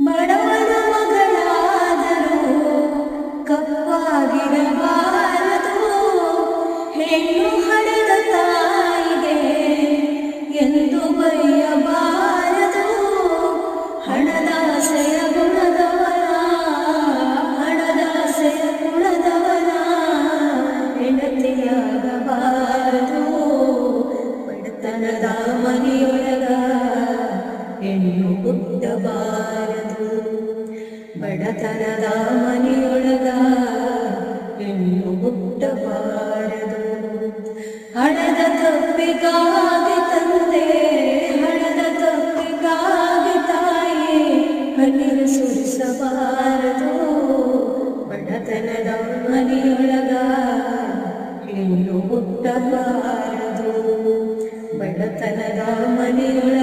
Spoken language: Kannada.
ಬಡವನ ಮಗಳಾದರೂ ಕಪ್ಪಾಗಿರಬಾರದು. ಹೆಣ್ಣು ಹಡೆದ ತಾಯಿಗೆ ಎಂದು ಬೈಯಬಾರದು. ಹಣದಾಸೆಯ ಗುಣದವನ ಹಣದಾಸೆಯ ಗುಣದವನ ಹೆಂಡತಿಯಾಗಬಾರದು. ಬಡತನದ ಮನೆಯೊಳಗ ಹೆಣ್ಣು ಹುಟ್ಟಬಾರದು. ಬಡತನದ ಮನೆಯೊಳಗ ಹೆಣ್ಣು ಹುಟ್ಟಬಾರದು. ಹಣದ ತಪ್ಪಿಗಾಗಿ ತಂದೆ, ಹಣದ ತಪ್ಪಿಗಾಗಿ ತಾಯಿ ಕಣ್ಣೀರು ಸುರಿಸಬಾರದು. ಬಡತನದ ಮನೆಯೊಳಗ ಹೆಣ್ಣು ಹುಟ್ಟಬಾರದು. ಬಡತನದ ಮನೆಯೊಳಗ